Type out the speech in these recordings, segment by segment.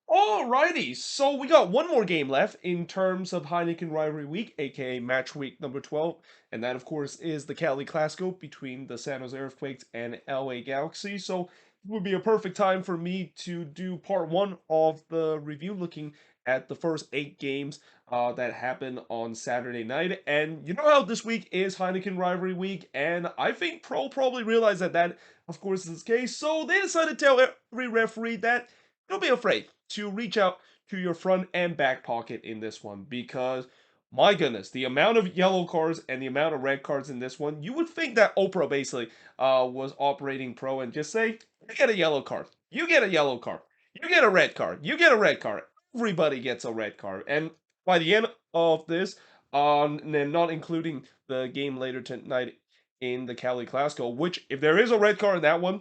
Alrighty, so we got one more game left in terms of Heineken Rivalry Week, aka Match Week number 12, and that, of course, is the Cali Clasico between the San Jose Earthquakes and LA Galaxy. So it would be a perfect time for me to do part one of the review, looking at the first 8 games that happened on Saturday night. And you know how this week is Heineken Rivalry Week, and I think Pro probably realized that, of course, is the case. So they decided to tell every referee that don't be afraid to reach out to your front and back pocket in this one because my goodness, the amount of yellow cards and the amount of red cards in this one, you would think that Oprah basically was operating pro and just say, you get a yellow card, you get a yellow card, you get a red card, you get a red card. Everybody gets a red card. And by the end of this, and then not including the game later tonight in the Cali Clasico, which if there is a red card in that one,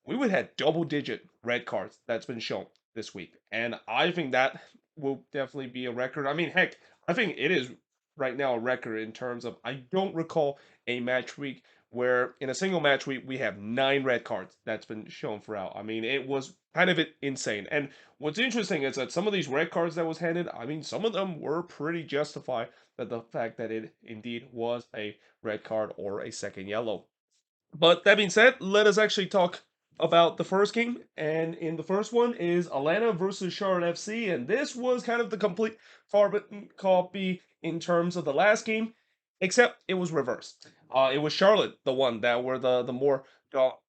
we would have double-digit red cards that's been shown this week. And I think that will definitely be a record. I mean, heck, I think it is right now a record in terms of I don't recall a match week where in a single match week we have 9 red cards that's been shown throughout. I mean, it was kind of insane. And what's interesting is that some of these red cards that was handed, I mean, some of them were pretty justified that the fact that it indeed was a red card or a second yellow. But that being said, let us actually talk about the first game. And in the first one is Atlanta versus Charlotte FC. And this was kind of the complete carbon copy in terms of the last game, except it was reversed. It was Charlotte, the one that were the more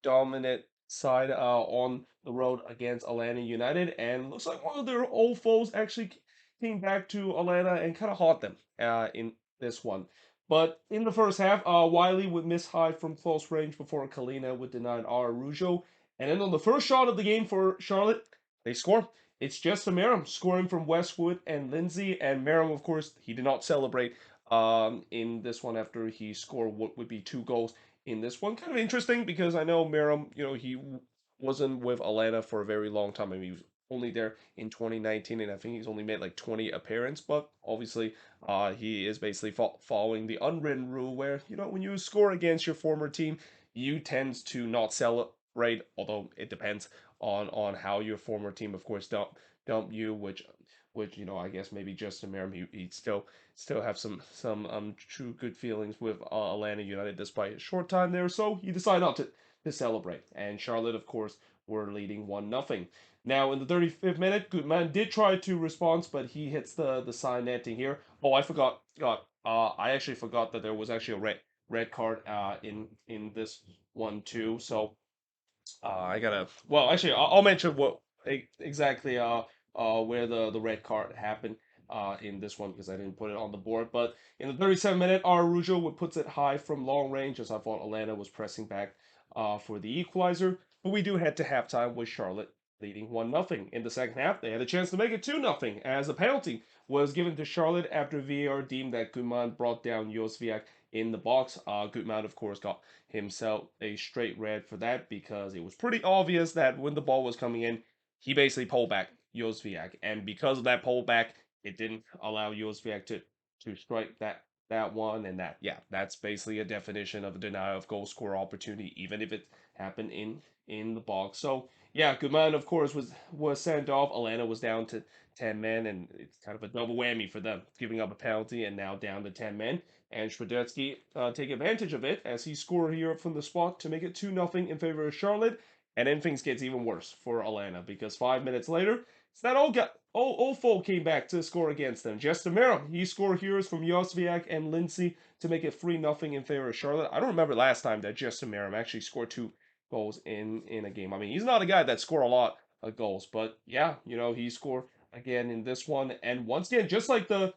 dominant side on the road against Atlanta United. And looks like one of their old foes actually came back to Atlanta and kind of hauled them in this one. But in the first half, Wiley would miss high from close range before Kalina would deny Araujo. And then on the first shot of the game for Charlotte, they score. It's just Merrim scoring from Westwood and Lindsay. And Merrim, of course, he did not celebrate in this one after he scored what would be 2 goals in this one. Kind of interesting because I know Merrim, he wasn't with Atlanta for a very long time. I mean, he was only there in 2019, and I think he's only made like 20 appearances. But obviously, he is basically following the unwritten rule where, when you score against your former team, you tend to not celebrate, although it depends on how your former team, of course, dump you, which I guess maybe Justin Merrim, he'd still have some true good feelings with Atlanta United despite his short time there. So he decided not to celebrate. And Charlotte, of course, were leading 1-0. Now, in the 35th minute, Gutman did try to respond, but he hits the side netting here. Oh, I forgot. I actually forgot that there was actually a red card in this one too. So I gotta. Well, actually, I'll mention what exactly where the red card happened in this one because I didn't put it on the board. But in the 37th minute, Araujo would puts it high from long range as I thought Atlanta was pressing back for the equalizer. But we do head to halftime with Charlotte leading 1-0. In the second half, they had a chance to make it 2-0 as a penalty was given to Charlotte after VAR deemed that Gutman brought down Josviak in the box. Gutman, of course, got himself a straight red for that because it was pretty obvious that when the ball was coming in, he basically pulled back Josviak. And because of that pullback, it didn't allow Josviak to strike that one. And that's basically a definition of a denial of goal score opportunity, even if it happened in the box. So yeah, Gutman, of course, was sent off. Atlanta was down to 10 men, and it's kind of a double whammy for them, giving up a penalty and now down to 10 men. And Shvedetsky take advantage of it as he scored here from the spot to make it 2-0 in favor of Charlotte. And then things gets even worse for Atlanta because 5 minutes later, it's that old folk came back to score against them. Justin Merrim, he scored here from Josviak and Lindsay to make it 3-0 in favor of Charlotte. I don't remember last time that Justin Merrim actually scored 2 goals in a game. I mean, he's not a guy that scored a lot of goals, but yeah, he scored again in this one. And once again, just like the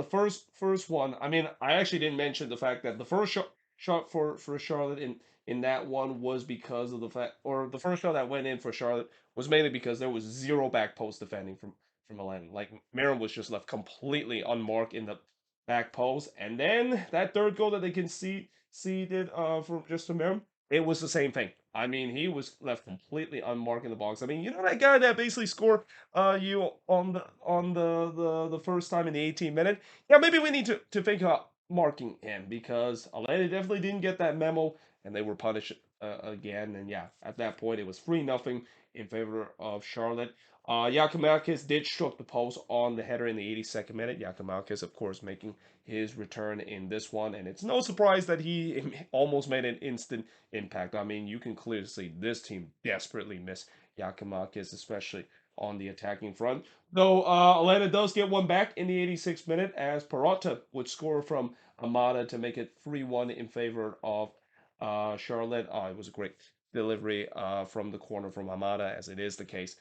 first one, I mean, I actually didn't mention the fact that the first shot for Charlotte in that one was because of the fact, or the first shot that went in for Charlotte was mainly because there was zero back post defending from Atlanta. Like Merrim was just left completely unmarked in the back post, and then that third goal that they conceded from just Merrim, it was the same thing. I mean, he was left completely unmarked in the box. I mean, that guy that basically scored you on the first time in the 18th minute. Yeah, maybe we need to think about marking him because Atlanta definitely didn't get that memo and they were punished again. And yeah, at that point it was 3-0 in favor of Charlotte. Yakimakis did stroke the post on the header in the 82nd minute. Yakimakis, of course, making his return in this one, and it's no surprise that he almost made an instant impact. I mean, you can clearly see this team desperately miss Yakimakis, especially on the attacking front. Though Atlanta does get one back in the 86th minute as Peralta would score from Amada to make it 3-1 in favor of Charlotte. It was a great delivery from the corner from Amada, as it is the case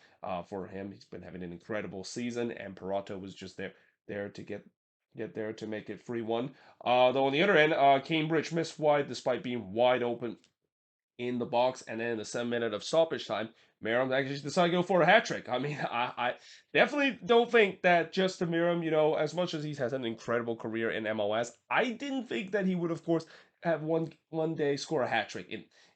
for him. He's been having an incredible season, and Peralta was just there to get there to make it 3-1. Though on the other end, Cambridge missed wide despite being wide open in the box, and then in the 7 minute of stoppage time, Merrim actually decided to go for a hat trick. I mean, I definitely don't think that Justin Merrim, as much as he has an incredible career in MLS, I didn't think that he would, of course, have one day score a hat trick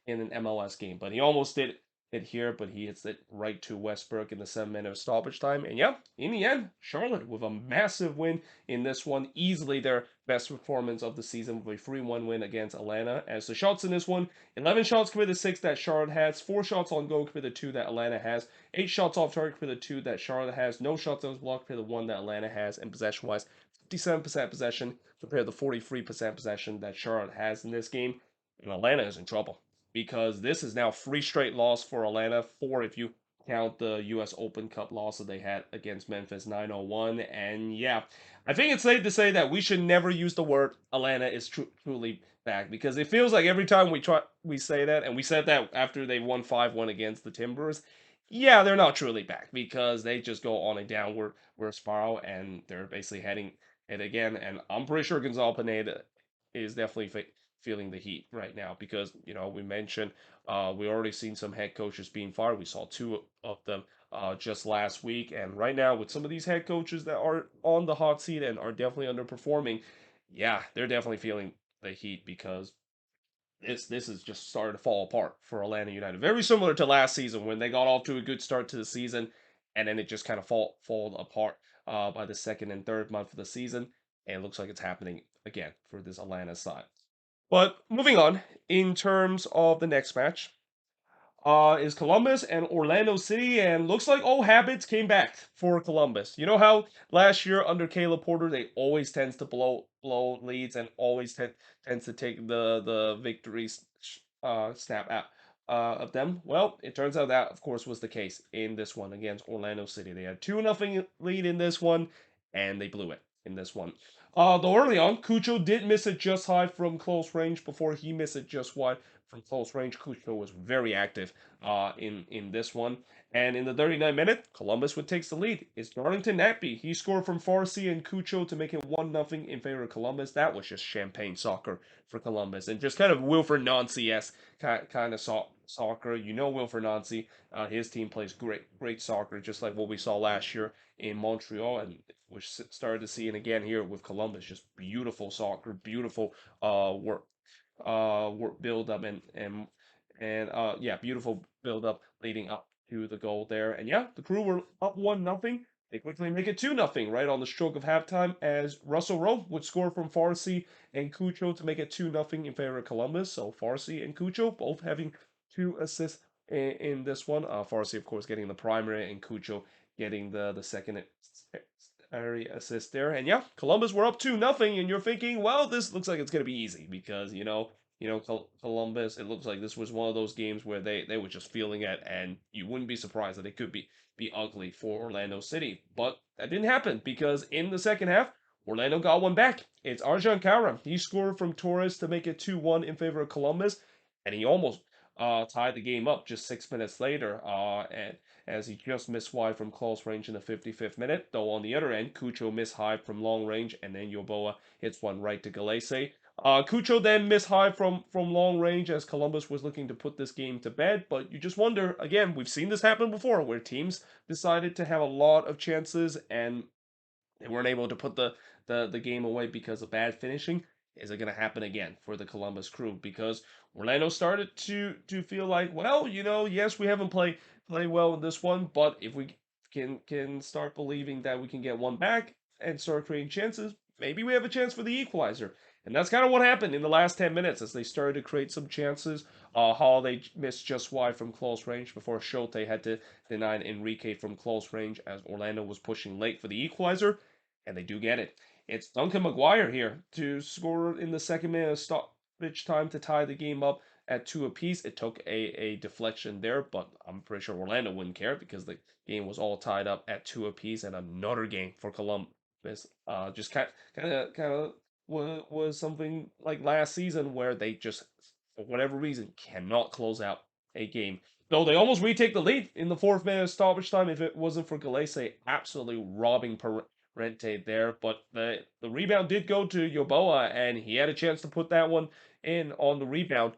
in an MLS game, but he almost did it here, but he hits it right to Westbrook in the 7 minute of stoppage time, and yeah, in the end, Charlotte with a massive win in this one, easily their best performance of the season with a 3-1 win against Atlanta. As the shots in this one, 11 shots committed, 6 that Charlotte has, 4 shots on goal committed, 2 that Atlanta has, 8 shots off target committed, 2 that Charlotte has, no shots on block committed, 1 that Atlanta has, and possession-wise, 57% possession compared to 43% possession that Charlotte has in this game. And Atlanta is in trouble because this is now 3 straight loss for Atlanta, 4 if you count the U.S. Open Cup loss that they had against Memphis 9-1. And yeah, I think it's safe to say that we should never use the word Atlanta is truly back because it feels like every time we say that, and we said that after they won 5-1 against the Timbers. Yeah, they're not truly back because they just go on a downward spiral and they're basically heading it again. And I'm pretty sure Gonzalo Pineda is definitely feeling the heat right now because we mentioned we already seen some head coaches being fired. We saw 2 of them just last week, and right now with some of these head coaches that are on the hot seat and are definitely underperforming, yeah, they're definitely feeling the heat because this is just starting to fall apart for Atlanta United. Very similar to last season when they got off to a good start to the season, and then it just kind of fall apart by the second and third month of the season, and it looks like it's happening again for this Atlanta side. But moving on, in terms of the next match, is Columbus and Orlando City, and looks like old habits came back for Columbus. You know how last year under Caleb Porter they always tends to blow leads and always tends to take the victories snap out of them. Well, it turns out that of course was the case in this one against Orlando City. They had 2-0 lead in this one, and they blew it in this one. Though early on, Cucho did miss it just high from close range before he missed it just wide from close range. Cucho was very active in this one. And in the 39th minute, Columbus would take the lead. It's Darlington Nagbe. He scored from Farsi and Cucho to make it 1-0 in favor of Columbus. That was just champagne soccer for Columbus. And just kind of Wilfred Nancy-esque kind of soccer. Wilfred Nancy, his team plays great soccer, just like what we saw last year in Montreal. And we started to see it again here with Columbus. Just beautiful soccer, beautiful work build up and yeah, beautiful build up leading up to the goal there. And yeah, the Crew were up 1-0. They quickly make it 2-0 right on the stroke of halftime as Russell Rowe would score from Farsi and Cucho to make it 2-0 in favor of Columbus. So Farsi and Cucho both having 2 assists in this one. Farsi, of course, getting the primary and Cucho getting the second assist there. And yeah, Columbus were up 2-0, and you're thinking, well, this looks like it's gonna be easy because Columbus. It looks like this was one of those games where they were just feeling it, and you wouldn't be surprised that it could be ugly for Orlando City. But that didn't happen because in the second half, Orlando got one back. It's Arjan Kara. He scored from Torres to make it 2-1 in favor of Columbus, and he almost tied the game up just 6 minutes later. And as he just missed wide from close range in the 55th minute. Though on the other end, Cucho missed high from long range, and then Yoboa hits one right to Galese. Cucho then missed high from long range as Columbus was looking to put this game to bed. But you just wonder, again, we've seen this happen before where teams decided to have a lot of chances and they weren't able to put the game away because of bad finishing. Is it going to happen again for the Columbus Crew? Because Orlando started to feel like, well, yes, we haven't played well in this one, but if we can start believing that we can get one back and start creating chances, maybe we have a chance for the equalizer. And that's kind of what happened in the last 10 minutes as they started to create some chances. Holiday missed just wide from close range before Scholte had to deny Enrique from close range as Orlando was pushing late for the equalizer. And they do get it. It's Duncan Maguire here to score in the second minute of stoppage time to tie the game up at 2 apiece. It took a deflection there, but I'm pretty sure Orlando wouldn't care because the game was all tied up at 2 apiece, and another game for Columbus. Just kind of was something like last season where they just, for whatever reason, cannot close out a game. Though they almost retake the lead in the fourth minute of stoppage time if it wasn't for Galese absolutely robbing Parente there. But the rebound did go to Yoboa, and he had a chance to put that one in on the rebound.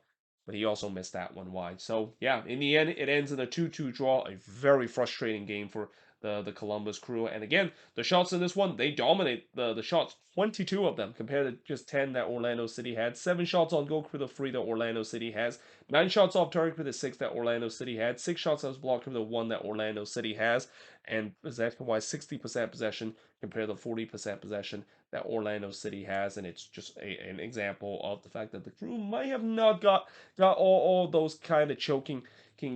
But he also missed that one wide. So, yeah, in the end, it ends in a 2-2 draw. A very frustrating game for the Columbus Crew. And again, the shots in this one, they dominate the shots. 22 of them compared to just 10 that Orlando City had. 7 shots on goal for the 3 that Orlando City has. 9 shots off target for the 6 that Orlando City had. 6 shots as blocked for the 1 that Orlando City has. And possession-wise, 60% possession compared to 40% possession that Orlando City has. And it's just an example of the fact that the Crew might have not got all those kind of choking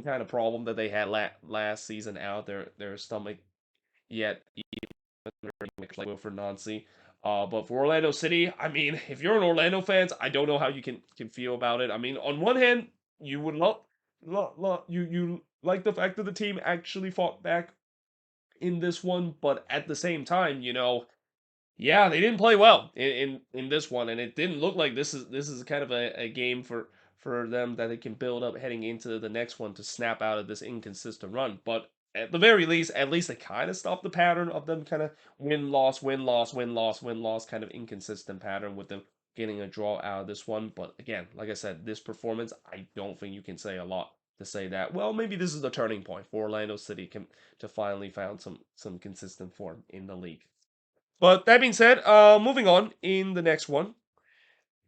kind of problem that they had last season out their stomach yet, even like Wilfred Nancy. But for Orlando City, I mean, if you're an Orlando fans, I don't know how you can feel about it. I mean, on one hand, you would you like the fact that the team actually fought back in this one, but at the same time, yeah, they didn't play well in this one, and it didn't look like this is kind of a game for them that they can build up heading into the next one to snap out of this inconsistent run. But at the very least, at least they kind of stopped the pattern of them kind of win loss win loss win loss win loss kind of inconsistent pattern with them getting a draw out of this one. But again, like I said, this performance, I don't think you can say a lot to say that. Well, maybe this is the turning point for Orlando City to finally found some consistent form in the league. But that being said, moving on in the next one.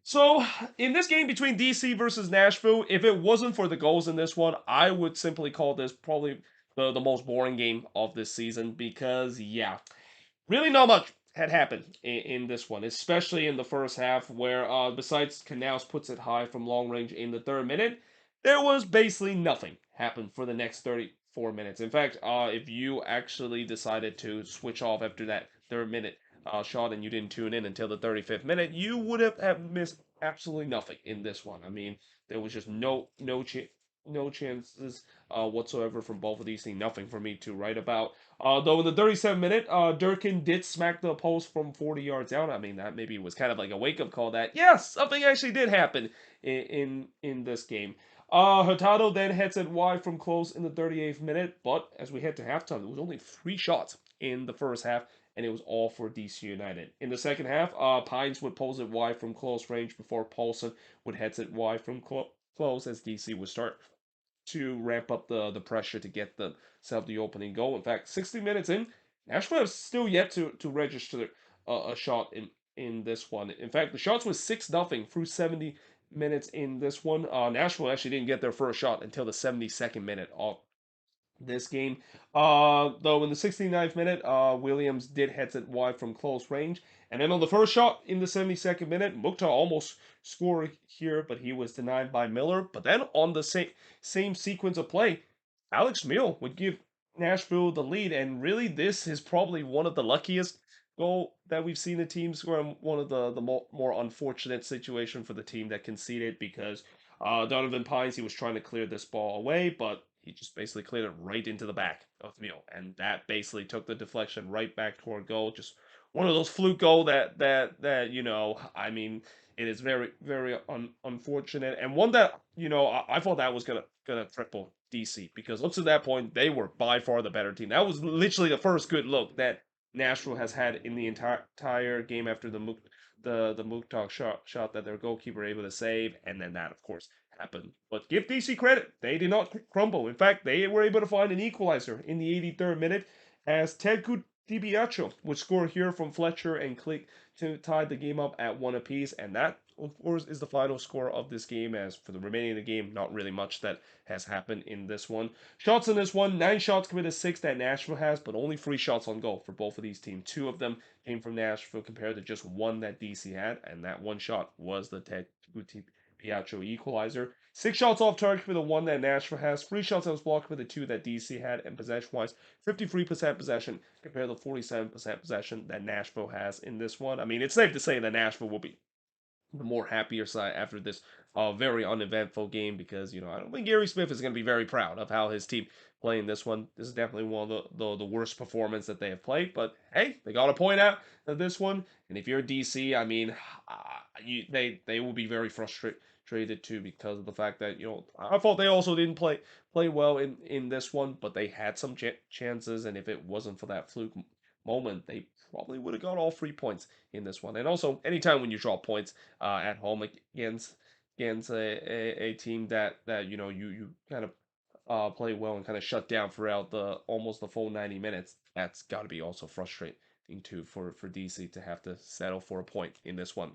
So, in this game between DC versus Nashville, if it wasn't for the goals in this one, I would simply call this probably the most boring game of this season because, yeah, really not much had happened in this one, especially in the first half where, besides Canals puts it high from long range in the third minute, there was basically nothing happened for the next 34 minutes. In fact, if you actually decided to switch off after that third minute shot and you didn't tune in until the 35th minute, you would have missed absolutely nothing in this one. I mean, there was just no chances whatsoever from both of these teams. Nothing for me to write about. Though in the 37th minute, Durkin did smack the post from 40 yards out. I mean, that maybe was kind of like a wake-up call that, yes, something actually did happen in this game. Hurtado then heads it wide from close in the 38th minute, but as we head to halftime, there was only 3 shots in the first half, and it was all for DC United. In the second half, Pines would pose it wide from close range before Paulson would head it wide from close as DC would start to ramp up the pressure to get themselves the opening goal. In fact, 60 minutes in, Nashville has still yet to register a shot in this one. In fact, the shots was 6-0 through 70 minutes in this one. Nashville actually didn't get their first shot until the 72nd minute of this game. Though in the 69th minute, Williams did head it wide from close range. And then on the first shot in the 72nd minute, Mukhtar almost scored here, but he was denied by Miller. But then on the same sequence of play, Alex Mill would give Nashville the lead. And really, this is probably one of the luckiest goal that we've seen the team score, and one of the more unfortunate situation for the team that conceded because Donovan Pines, he was trying to clear this ball away, but he just basically cleared it right into the back of Mill, and that basically took the deflection right back toward goal. Just one of those fluke goal that I mean, it is very very unfortunate, and one that I thought that was gonna triple DC because up to that point they were by far the better team. That was literally the first good look that Nashville has had in the entire game after the Mukhtar shot that their goalkeeper able to save, and then that of course happened. But give DC credit, they did not crumble. In fact, they were able to find an equalizer in the 83rd minute as Ted DiBiagio would score here from Fletcher and Click to tie the game up at 1 apiece, and that of course, is the final score of this game. As for the remaining of the game, not really much that has happened in this one. Shots in this one, 9 shots compared to 6 that Nashville has, but only 3 shots on goal for both of these teams. 2 of them came from Nashville compared to just 1 that DC had, and that 1 shot was the Teguti Piacho equalizer. 6 shots off target for the 1 that Nashville has, 3 shots that was blocked for the 2 that DC had, and possession-wise, 53% possession compared to 47% possession that Nashville has in this one. I mean, it's safe to say that Nashville will be the more happier side after this very uneventful game because, I don't think Gary Smith is going to be very proud of how his team playing this one. This is definitely one of the worst performance that they have played, but hey, they got a point out of this one. And if you're DC, I mean, they will be very frustrated too because of the fact that, I thought they also didn't play well in this one, but they had some chances, and if it wasn't for that fluke moment, they probably would have got all 3 points in this one. And also, anytime when you draw points at home against a team that you kind of play well and kind of shut down throughout the almost the full 90 minutes, that's got to be also frustrating too for DC to have to settle for a point in this one.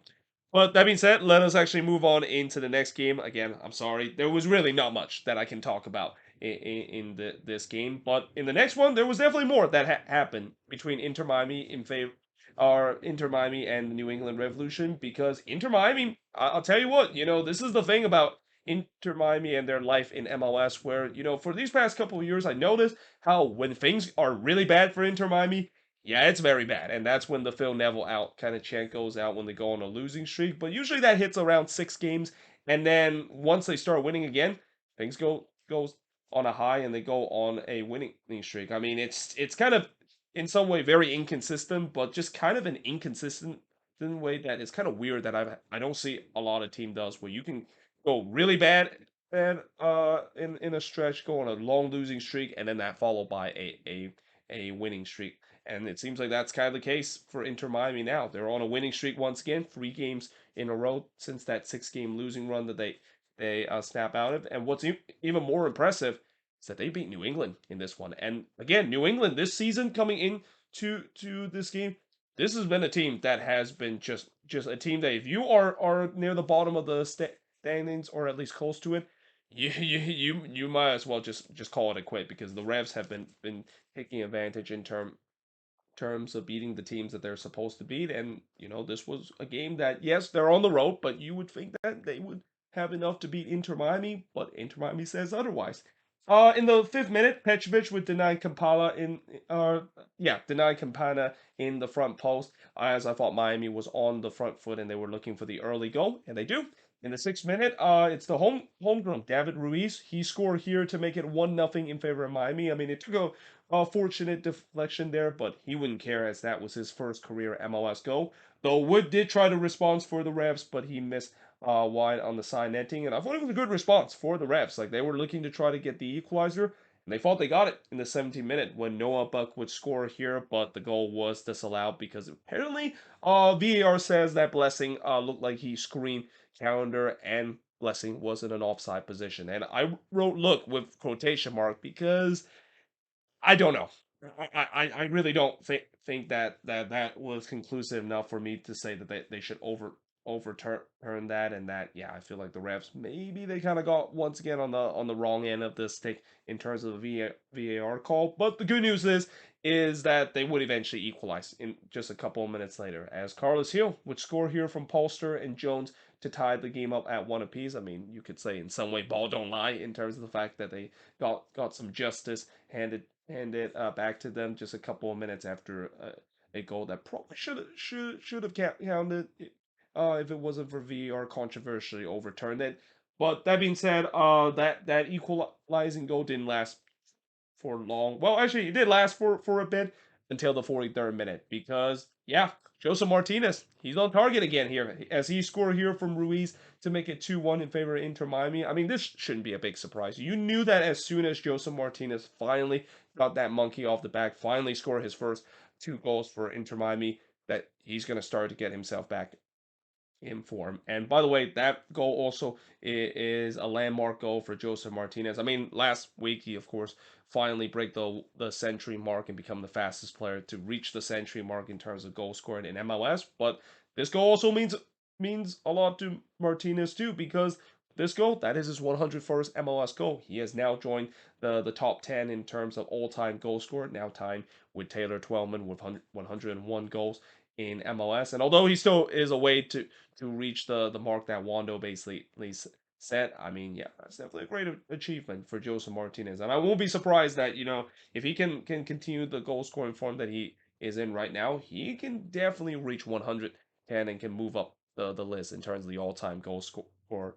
But that being said, let us actually move on into the next game. Again, I'm sorry, there was really not much that I can talk about in this game. But in the next one, there was definitely more that happened between Inter Miami in favor, or Inter Miami and the New England Revolution. Because Inter Miami, I'll tell you what, this is the thing about Inter Miami and their life in MLS, where for these past couple of years, I noticed how when things are really bad for Inter Miami, yeah, it's very bad, and that's when the Phil Neville out kind of chant goes out when they go on a losing streak. But usually that hits around 6 games, and then once they start winning again, things goes on a high and they go on a winning streak. I mean, it's kind of in some way very inconsistent, but just kind of an inconsistent way that is kind of weird that I don't see a lot of team does, where you can go really bad and in a stretch, go on a long losing streak, and then that followed by a winning streak. And it seems like that's kind of the case for Inter Miami now. They're on a winning streak once again, 3 games in a row since that 6-game losing run that they snap out of. And what's even more impressive is that they beat New England in this one. And again, New England this season coming in to this game, this has been a team that has been just a team that if you are near the bottom of the standings or at least close to it, you might as well just call it a quit because the Revs have been taking advantage in terms of beating the teams that they're supposed to beat. And, this was a game that, yes, they're on the road, but you would think that they would have enough to beat Inter Miami, but Inter Miami says otherwise. In the 5th minute, Petrovic would deny Campana in the front post, as I thought Miami was on the front foot and they were looking for the early goal, and they do. In the 6th minute, it's the homegrown David Ruiz. He scored here to make it 1-0 in favor of Miami. I mean, it took a fortunate deflection there, but he wouldn't care as that was his first career MLS goal. Though Wood did try to respond for the Revs, but he missed wide on the side netting, and I thought it was a good response for the Revs. Like, they were looking to try to get the equalizer, and they thought they got it in the 17th minute when Noah Buck would score here, but the goal was disallowed because apparently VAR says that Blessing looked like he screened Calendar and Blessing was in an offside position. And I wrote look with quotation mark because I don't know. I really don't think that was conclusive enough for me to say that they should overturn that. And that, yeah, I feel like the refs maybe they kind of got once again on the wrong end of the stick in terms of the VAR call. But the good news is that they would eventually equalize in just a couple of minutes later, as Carlos Hill would score here from Polster and Jones to tie the game up at 1 apiece. I mean, you could say in some way ball don't lie in terms of the fact that they got some justice handed back to them just a couple of minutes after a goal that probably should have counted if it wasn't for VAR controversially overturned it. But that being said, that equalizing goal didn't last for long. Well, actually, it did last for a bit until the 43rd minute because, yeah, Joseph Martinez, he's on target again here as he scored here from Ruiz to make it 2-1 in favor of Inter Miami. I mean, this shouldn't be a big surprise. You knew that as soon as Joseph Martinez finally got that monkey off the back, finally scored his first 2 goals for Inter Miami, that he's going to start to get himself back in form. And by the way, that goal also is a landmark goal for Joseph Martinez. I mean, last week he of course finally break the century mark and become the fastest player to reach the century mark in terms of goal scoring in MLS. But this goal also means means a lot to Martinez too, because this goal, that is his 101st MLS goal. He has now joined the top 10 in terms of all-time goal scorer, now tying with Taylor Twellman with 101 goals in MLS. And although he still is a way to reach the mark that Wando basically set, I mean, yeah, that's definitely a great achievement for Joseph Martinez. And I won't be surprised that, if he can continue the goal scoring form that he is in right now, he can definitely reach 110 and can move up the list in terms of the all-time goal score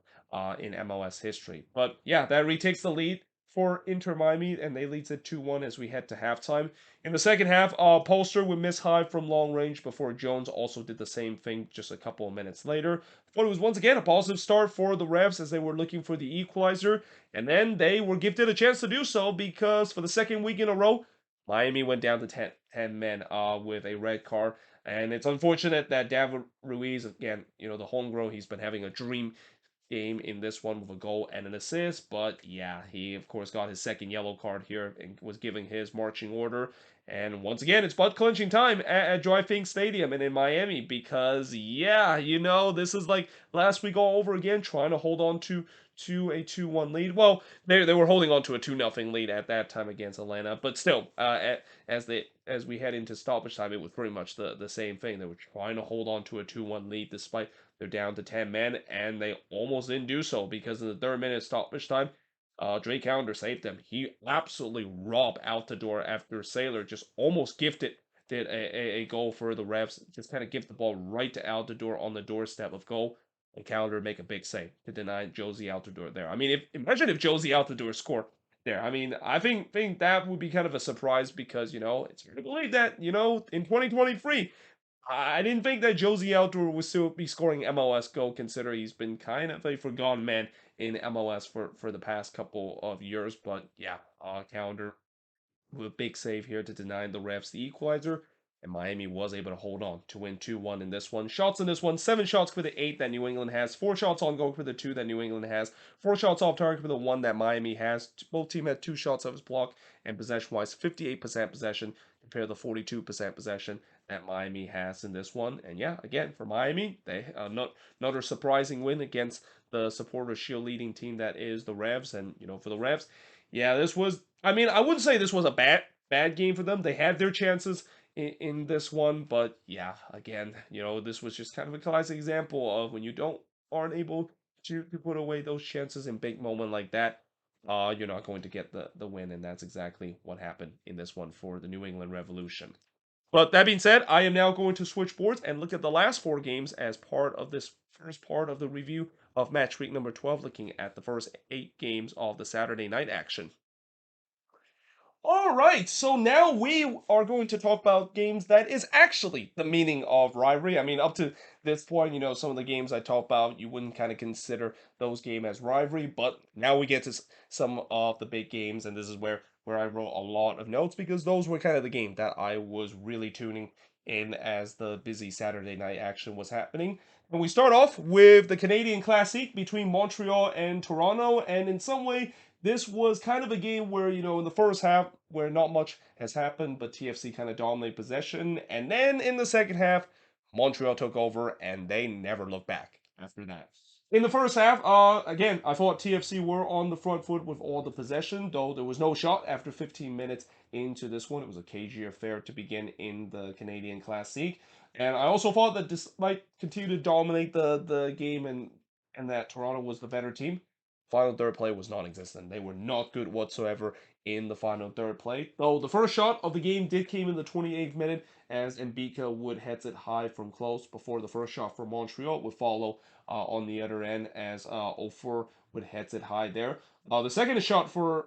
in MLS history. But yeah, that retakes the lead for Inter Miami, and they leads it 2-1 as we head to halftime. In the second half, Polster would miss high from long range before Jones also did the same thing just a couple of minutes later. But it was once again a positive start for the Revs as they were looking for the equalizer, and then they were gifted a chance to do so because for the second week in a row, Miami went down to 10 men with a red card. And it's unfortunate that David Ruiz, again, the homegrown, he's been having a dream game in this one with a goal and an assist. But yeah, he of course got his second yellow card here and was giving his marching order. And once again, it's butt clenching time at Joy Fink Stadium and in Miami because yeah, this is like last week all over again, trying to hold on to a 2-1 lead. Well, they were holding on to a 2-0 lead at that time against Atlanta, but still, as we head into stoppage time, it was pretty much the same thing. They were trying to hold on to a 2-1 lead despite they're down to 10 men, and they almost didn't do so because in the third minute stoppage time, Drake Callender saved them. He absolutely robbed Altidore after Sailor just almost did a goal for the Revs. Just kind of give the ball right to Altidore on the doorstep of goal, and Callender make a big save to deny Josie Altidore there. I mean, imagine if Josie Altidore scored there. I mean, I think that would be kind of a surprise because it's hard to believe that in 2023 I didn't think that Josie Altidore would still be scoring MLS goal, considering he's been kind of a forgotten man in MLS for the past couple of years. But yeah, Calendar with a big save here to deny the refs the equalizer. And Miami was able to hold on to win 2-1 in this one. Shots in this one, 7 shots for the 8 that New England has, 4 shots on goal for the 2 that New England has, 4 shots off target for the 1 that Miami has. Both teams had 2 shots off his block, and possession-wise, 58% possession compared to the 42% possession that Miami has in this one. And yeah, again, for Miami, they another surprising win against the Supporters Shield leading team that is the Revs. And, for the Revs, yeah, this was, I mean, I wouldn't say this was a bad game for them. They had their chances in this one, but yeah, again, this was just kind of a classic example of when you aren't able to put away those chances in big moment like that, you're not going to get the win, and that's exactly what happened in this one for the New England Revolution. But that being said, I am now going to switch boards and look at the last 4 games as part of this first part of the review of match week number 12, looking at the first 8 games of the Saturday night action. All right, so now we are going to talk about games that is actually the meaning of rivalry. I mean, up to this point, some of the games I talked about, you wouldn't kind of consider those games as rivalry, but now we get to some of the big games, and this is where I wrote a lot of notes because those were kind of the game that I was really tuning in as the busy Saturday night action was happening. And we start off with the Canadian Classic between Montreal and Toronto, and in some way, this was kind of a game where, in the first half, where not much has happened, but TFC kind of dominated possession. And then in the second half, Montreal took over and they never looked back after that. In the first half, again, I thought TFC were on the front foot with all the possession, though there was no shot after 15 minutes into this one. It was a cagey affair to begin in the Canadian Classic. And I also thought that despite continue to dominate the game and that Toronto was the better team, final third play was non-existent. They were not good whatsoever in the final third play. Though the first shot of the game did came in the 28th minute as Mbika would heads it high from close before the first shot for Montreal would follow on the other end as Ofer would heads it high there. The second shot for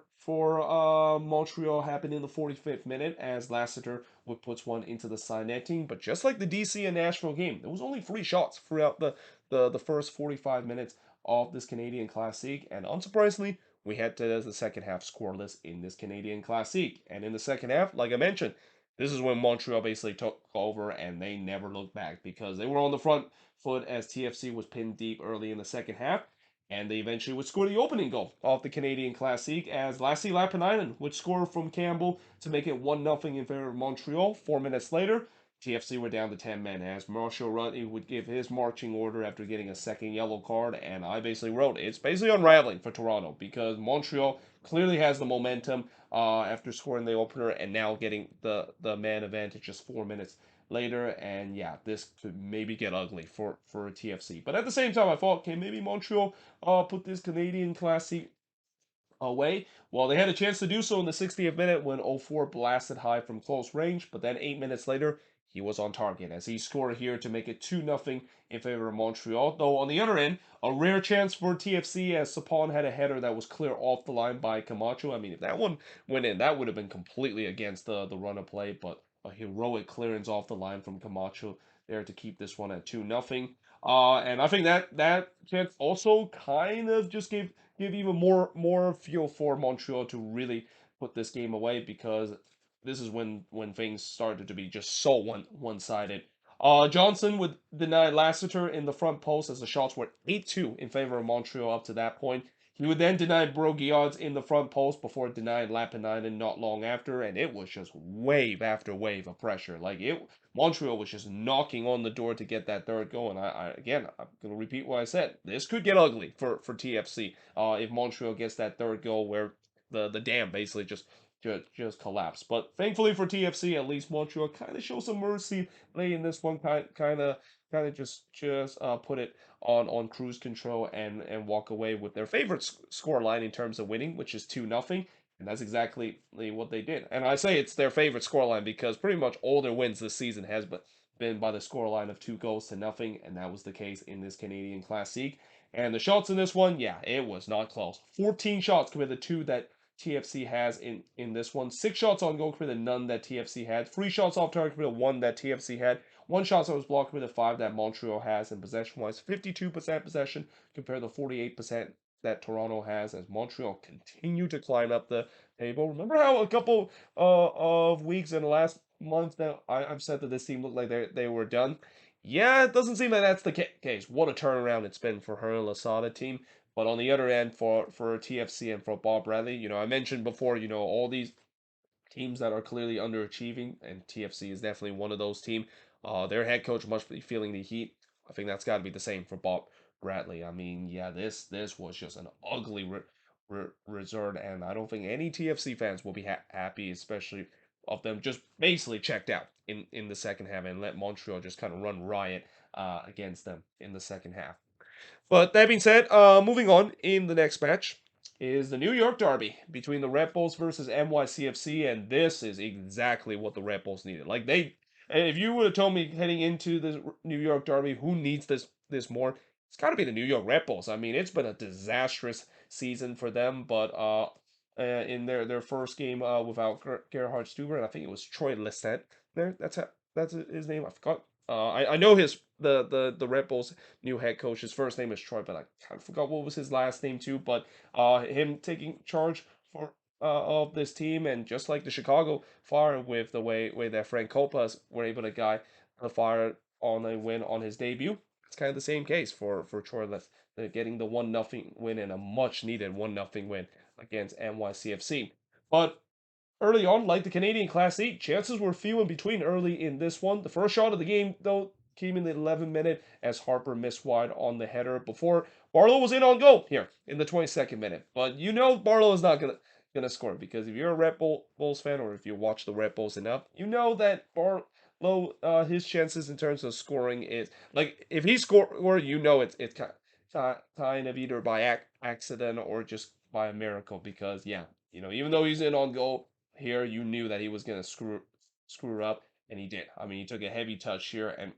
Montreal happened in the 45th minute as Lassiter would puts one into the side netting. But just like the DC and Nashville game, there was only 3 shots throughout the first 45 minutes of this Canadian Classic, and unsurprisingly, we head to the second half scoreless in this Canadian Classic. And in the second half, like I mentioned, this is when Montreal basically took over and they never looked back because they were on the front foot as TFC was pinned deep early in the second half. And they eventually would score the opening goal of the Canadian Classic as Lassi Lappanainen would score from Campbell to make it 1-0 in favor of Montreal. 4 minutes later, TFC were down to 10 men as Marshall Rutney would give his marching order after getting a second yellow card. And I basically wrote, it's basically unraveling for Toronto because Montreal clearly has the momentum after scoring the opener and now getting the man advantage just 4 minutes later. And yeah, this could maybe get ugly for TFC. But at the same time, I thought, okay, maybe Montreal put this Canadian Classic away. Well, they had a chance to do so in the 60th minute when 04 blasted high from close range, but then 8 minutes later, he was on target as he scored here to make it 2-0 in favor of Montreal. Though on the other end, a rare chance for TFC as Sapon had a header that was clear off the line by Camacho. I mean, if that one went in, that would have been completely against the run of play, but a heroic clearance off the line from Camacho there to keep this one at 2-0. And I think that chance also kind of just give even more fuel for Montreal to really put this game away because this is when things started to be just so one-sided. Johnson would deny Lassiter in the front post as the shots were 8-2 in favor of Montreal up to that point. He would then deny Broguillard in the front post before denying Lapinainen not long after, and it was just wave after wave of pressure. Montreal was just knocking on the door to get that third goal, and again, I'm going to repeat what I said. This could get ugly for TFC if Montreal gets that third goal where the dam basically just collapsed. But thankfully for TFC, at least Montreal kind of show some mercy late in this one, kind of just put it on cruise control and walk away with their favorite score line in terms of winning, which is 2-0. And that's exactly what they did. And I say it's their favorite scoreline because pretty much all their wins this season has been by the scoreline of 2-0, and that was the case in this Canadian Classic. And the shots in this one, yeah, it was not close. 14 shots compared to 2 that TFC has in this one. 6 shots on goal compared to none that TFC had. 3 shots off target compared to 1 that TFC had. 1 shot that was blocked compared to 5 that Montreal has. And possession-wise, 52% possession compared to 48% that Toronto has as Montreal continue to climb up the table. Remember how a couple of weeks in the last month now I've said that this team looked like they were done? Yeah, it doesn't seem like that's the case. What a turnaround it's been for her and Lasada team. But on the other end, for TFC and for Bob Bradley, I mentioned before, all these teams that are clearly underachieving, and TFC is definitely one of those teams. Their head coach must be feeling the heat. I think that's got to be the same for Bob Bradley. I mean, yeah, this was just an ugly result, and I don't think any TFC fans will be happy, especially of them just basically checked out in the second half and let Montreal just kind of run riot against them in the second half. But that being said, moving on in the next match is the New York Derby between the Red Bulls versus NYCFC, and this is exactly what the Red Bulls needed. If you would have told me heading into the New York Derby, who needs this more? It's got to be the New York Red Bulls. I mean, it's been a disastrous season for them, but in their first game without Gerhard Stuber, and I think it was Troy Lissette there. That's his name. I forgot. I know the Red Bulls new head coach. His first name is Troy, but I kind of forgot what was his last name too. But him taking charge for of this team, and just like the Chicago Fire, with the way that Frank Copas were able to guide the Fire on a win on his debut, it's kind of the same case for Troy. They're getting the 1-0 win and a much needed 1-0 win against NYCFC. But early on, like the Canadian Classic, chances were few in between early in this one. The first shot of the game, though, came in the 11th minute as Harper missed wide on the header before Barlow was in on goal here in the 22nd minute. But Barlow is not gonna score because if you're a Bulls fan or if you watch the Red Bulls enough, you know that Barlow his chances in terms of scoring is like if he scored, it's kind of either by accident or just by a miracle because yeah, even though he's in on goal here, you knew that he was gonna screw up, and he did. I mean, he took a heavy touch here, and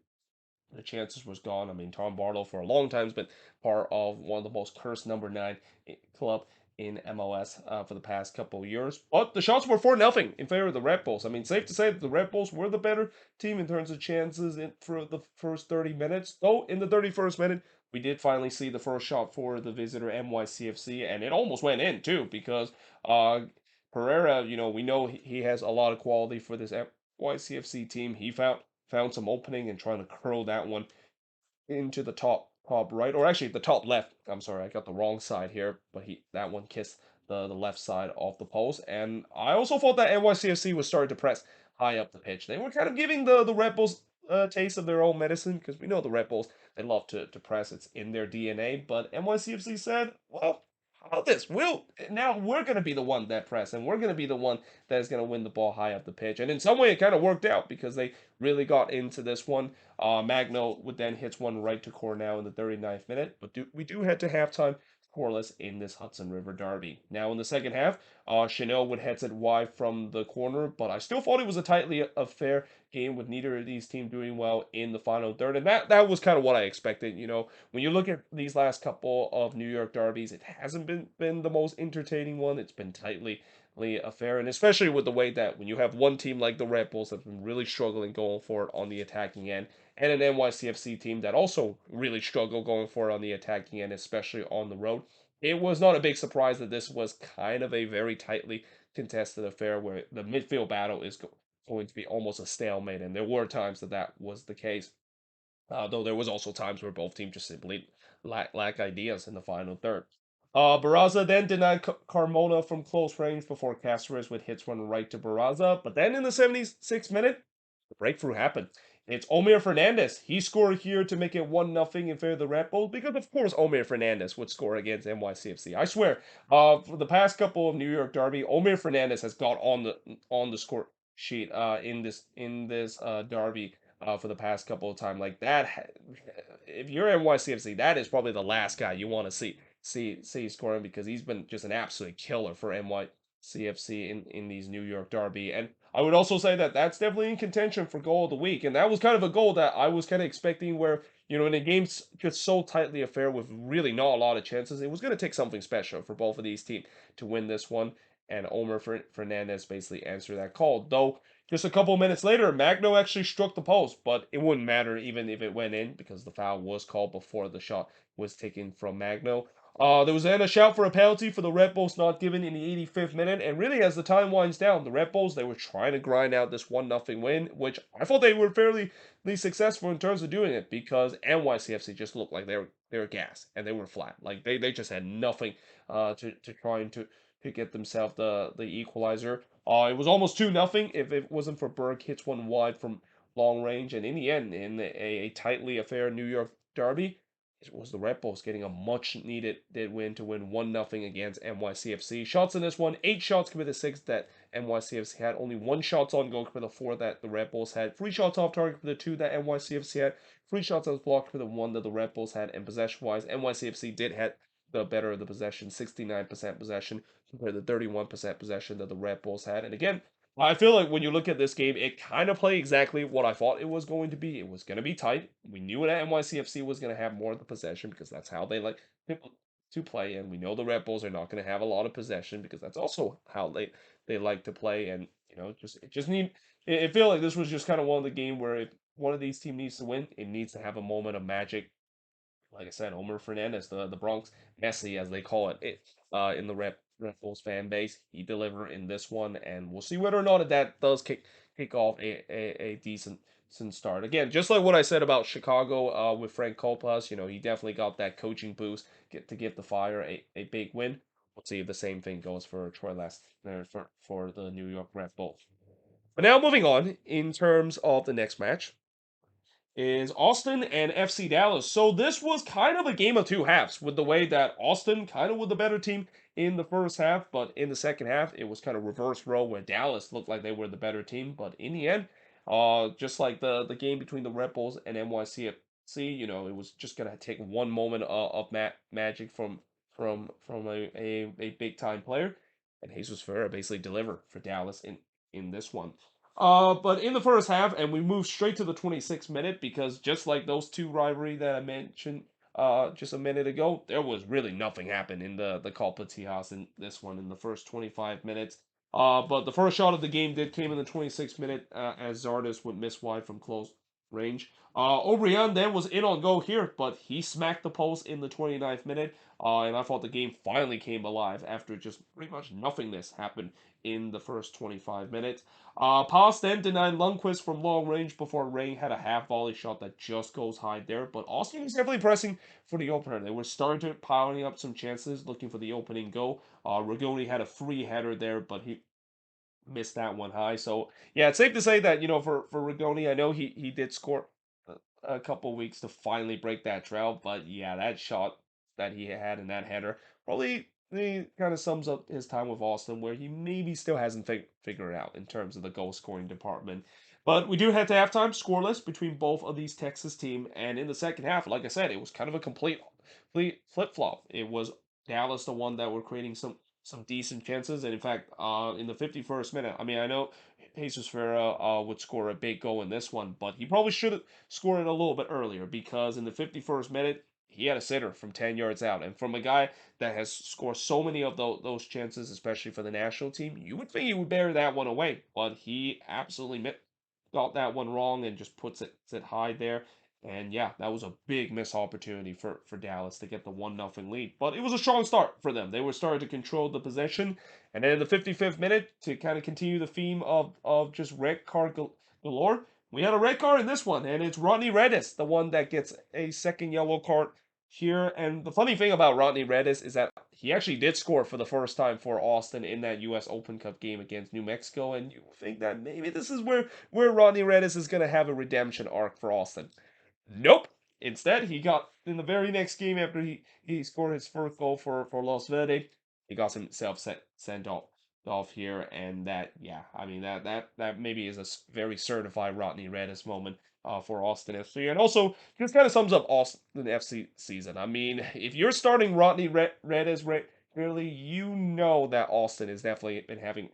the chances was gone. I mean, Tom Barlow for a long time has been part of one of the most cursed number 9 club in MLS for the past couple of years. But the shots were 4-0 in favor of the Red Bulls. I mean, safe to say that the Red Bulls were the better team in terms of chances for the first 30 minutes. Though in the 31st minute, we did finally see the first shot for the visitor NYCFC, and it almost went in too because Pereira, we know he has a lot of quality for this NYCFC team. He found some opening and trying to curl that one into the top right, or actually the top left. I'm sorry, I got the wrong side here, but that one kissed the left side of the post. And I also thought that NYCFC was starting to press high up the pitch. They were kind of giving the Red Bulls a taste of their own medicine because we know the Red Bulls, they love to press. It's in their DNA. But NYCFC said, well, how about this? Now we're going to be the one that press, and we're going to be the one that is going to win the ball high up the pitch. And in some way, it kind of worked out because they really got into this one. Magno would then hits one right to Cornell in the 39th minute. But we do head to halftime scoreless in this Hudson River derby. Now in the second half, Chanel would head it wide from the corner, but I still thought it was a tightly fair game with neither of these teams doing well in the final third, and that was kind of what I expected. You know, when you look at these last couple of New York derbies, it hasn't been the most entertaining one. It's been tightly affair, and especially with the way that when you have one team like the Red Bulls that's been really struggling going for it on the attacking end, and an NYCFC team that also really struggled going for it on the attacking end, especially on the road. It was not a big surprise that this was kind of a very tightly contested affair where the midfield battle is going to be almost a stalemate, and there were times that was the case. Though there was also times where both teams just simply lack ideas in the final third. Barraza then denied Carmona from close range before Cáceres would hits one right to Barraza. But then in the 76th minute, the breakthrough happened. It's Omir Fernandez. He scored here to make it 1-0 in favor of the Red Bulls because, of course, Omir Fernandez would score against NYCFC. I swear, for the past couple of New York Derby, Omir Fernandez has got on the score sheet in this derby for the past couple of times. Like that, if you're NYCFC, that is probably the last guy you want to see scoring because he's been just an absolute killer for NYCFC in these New York Derby. And I would also say that that's definitely in contention for goal of the week, and that was kind of a goal that I was kind of expecting. Where in a game just so tightly affair with really not a lot of chances, it was going to take something special for both of these teams to win this one. And Omer Fernandez basically answered that call. Though just a couple minutes later, Magno actually struck the post, but it wouldn't matter even if it went in because the foul was called before the shot was taken from Magno. There was then a shout for a penalty for the Red Bulls not given in the 85th minute, and really as the time winds down, the Red Bulls, they were trying to grind out this 1-0 win, which I thought they were fairly successful in terms of doing it because NYCFC just looked like they were gassed and they were flat. Like they just had nothing to try and to get themselves the equalizer. It was almost 2-0 if it wasn't for Berg hits one wide from long range, and in the end, in a tightly affair New York derby, it was the Red Bulls getting a much needed win to win 1-0 against NYCFC. Shots in this one, 8 shots compared to 6 that NYCFC had. Only 1 shots on goal compared to 4 that the Red Bulls had. 3 shots off target for the 2 that NYCFC had. 3 shots that was blocked for the 1 that the Red Bulls had. And possession-wise, NYCFC did have the better of the possession, 69% possession compared to 31% possession that the Red Bulls had. And again, I feel like when you look at this game, it kind of played exactly what I thought it was going to be. It was going to be tight. We knew that NYCFC was going to have more of the possession because that's how they like to play. And we know the Red Bulls are not going to have a lot of possession because that's also how they like to play. And it feel like this was just kind of one of the game where if one of these teams needs to win, it needs to have a moment of magic. Like I said, Omer Fernandez, the Bronx Messi, as they call in the Red Bulls fan base, he delivered in this one, and we'll see whether or not that does kick off a decent start. Again, just like what I said about Chicago with Frank Copas, he definitely got that coaching boost to give the Fire a big win. We'll see if the same thing goes for Troy last for the New York Red Bulls. But now moving on in terms of the next match is Austin and FC Dallas. So this was kind of a game of two halves with the way that Austin kind of was the better team in the first half, but in the second half it was kind of reverse role where Dallas looked like they were the better team. But in the end, just like the game between the Red Bulls and NYCFC, it was just gonna take one moment of magic from a big time player, and Jesus Ferreira basically delivered for Dallas in this one. But in the first half, and we move straight to the 26th minute because just like those two rivalry that I mentioned just a minute ago, there was really nothing happened in the Copa Tijas in this one in the first 25 minutes. But the first shot of the game came in the 26th minute as Zardes would miss wide from close range. O'Brien then was in on goal here, but he smacked the post in the 29th minute. And I thought the game finally came alive after just pretty much nothingness happened in the first 25 minutes. Pass then denied Lundqvist from long range before Ray had a half volley shot that just goes high there. But Austin was definitely pressing for the opener. They were starting to piling up some chances, looking for the opening goal. Rigoni had a free header there, but missed that one high. So yeah, it's safe to say that for Rigoni, I know he did score a couple weeks to finally break that drought, but yeah, that shot that he had in that header probably kind of sums up his time with Austin, where he maybe still hasn't figured it out in terms of the goal scoring department. But we do head to halftime, scoreless between both of these Texas team, and in the second half, like I said, it was kind of a complete flip flop. It was Dallas the one that were creating some decent chances, and in fact, in the 51st minute, I mean, I know Jesus Ferreira would score a big goal in this one, but he probably should have scored it a little bit earlier because in the 51st minute, he had a sitter from 10 yards out. And from a guy that has scored so many of those chances, especially for the national team, you would think he would bear that one away. But he absolutely got that one wrong and just puts it high there. And yeah, that was a big missed opportunity for Dallas to get the 1-0 lead. But it was a strong start for them. They were starting to control the possession. And then in the 55th minute, to kind of continue the theme of just red card galore, we had a red card in this one. And it's Rodney Redis, the one that gets a second yellow card here. And the funny thing about Rodney Redis is that he actually did score for the first time for Austin in that U.S. Open Cup game against New Mexico. And you think that maybe this is where Rodney Redis is going to have a redemption arc for Austin. Nope. Instead, he got in the very next game after he scored his first goal for Los Verdes, he got himself sent off here, and that yeah, I mean that maybe is a very certified Rodney Redis moment for Austin FC, and also just kind of sums up Austin FC season. I mean, if you're starting Rodney Redis really, you know that Austin has definitely been having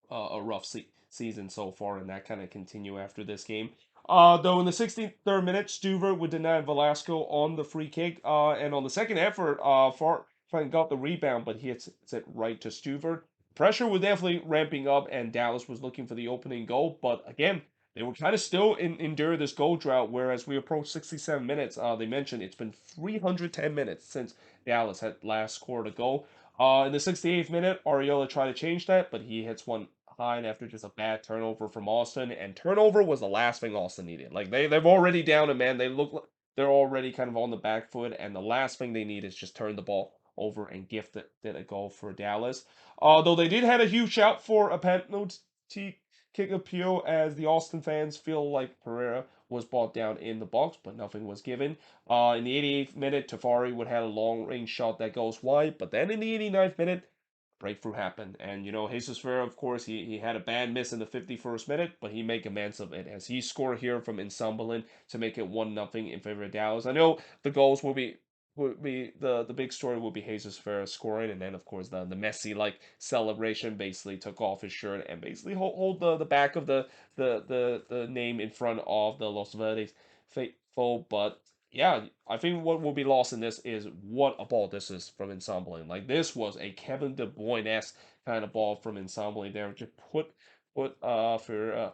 a rough season so far, and that kind of continue after this game. Though in the 63rd minute, Stuver would deny Velasco on the free kick, and on the second effort, Farfan got the rebound, but he hits it right to Stuver. Pressure was definitely ramping up, and Dallas was looking for the opening goal, but again, they were kind of still endure this goal drought, whereas we approach 67 minutes. They mentioned it's been 310 minutes since Dallas had last scored a goal. In the 68th minute, Ariola tried to change that, but he hits one high after just a bad turnover from Austin. And turnover was the last thing Austin needed. Like they've already down a man. They look like they're already kind of on the back foot, and the last thing they need is just turn the ball over and gift it a goal for Dallas. Though they did have a huge shout for a penalty kick appeal, as the Austin fans feel like Pereira was brought down in the box, but nothing was given. In the 88th minute, Tafari would have a long range shot that goes wide, but then in the 89th minute, breakthrough happened. And Jesus Ferreira, of course, he had a bad miss in the 51st minute, but he make amends of it as he scored here from Insumberland to make it 1-0 in favor of Dallas. I know the goals will be the big story will be Jesus Ferreira scoring, and then of course the Messi like celebration, basically took off his shirt and basically hold the back of the name in front of the Los Verdes faithful. But yeah, I think what will be lost in this is what a ball this is from Ensembling. Like this was a Kevin De Bruyne-esque kind of ball from Ensembling there. Just put for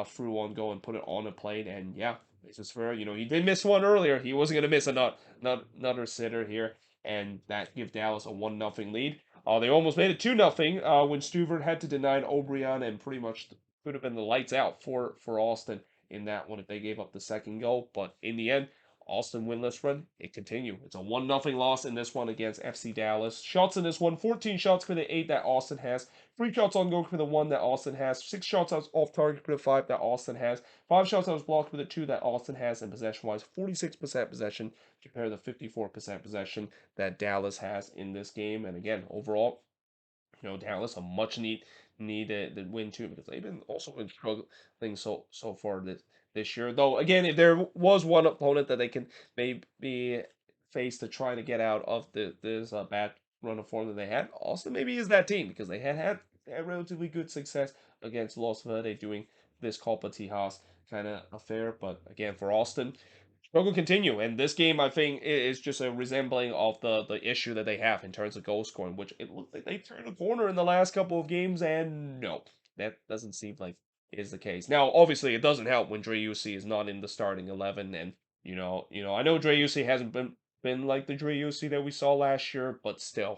through on go and put it on a plate, and yeah, it's just fair. He did miss one earlier. He wasn't gonna miss another sitter here, and that give Dallas a 1-0 lead. They almost made it 2-0 when Stuvert had to deny O'Brien, and pretty much could have been the lights out for Austin in that one if they gave up the second goal. But in the end, Austin winless run, it continued. It's a 1-0 loss in this one against FC Dallas. Shots in this one, 14 shots for the 8 that Austin has. 3 shots on goal for the 1 that Austin has. 6 shots off target for the 5 that Austin has. 5 shots that was blocked for the 2 that Austin has. And possession-wise, 46% possession compared to the 54% possession that Dallas has in this game. And again, overall, Dallas a much needed win too, because they've been struggling so far this year. Though again, if there was one opponent that they can maybe face to try to get out of this bad run of form that they had, Austin maybe is that team, because they had relatively good success against Los Verdes doing this Copa Tijas kind of affair. But again, for Austin, struggle continue, and this game I think is just a resembling of the issue that they have in terms of goal scoring, which it looks like they turned a corner in the last couple of games, and no, that doesn't seem like is the case. Now, obviously, it doesn't help when Dreyusi is not in the starting 11, and I know Dreyusi hasn't been like the Dreyusi that we saw last year, but still,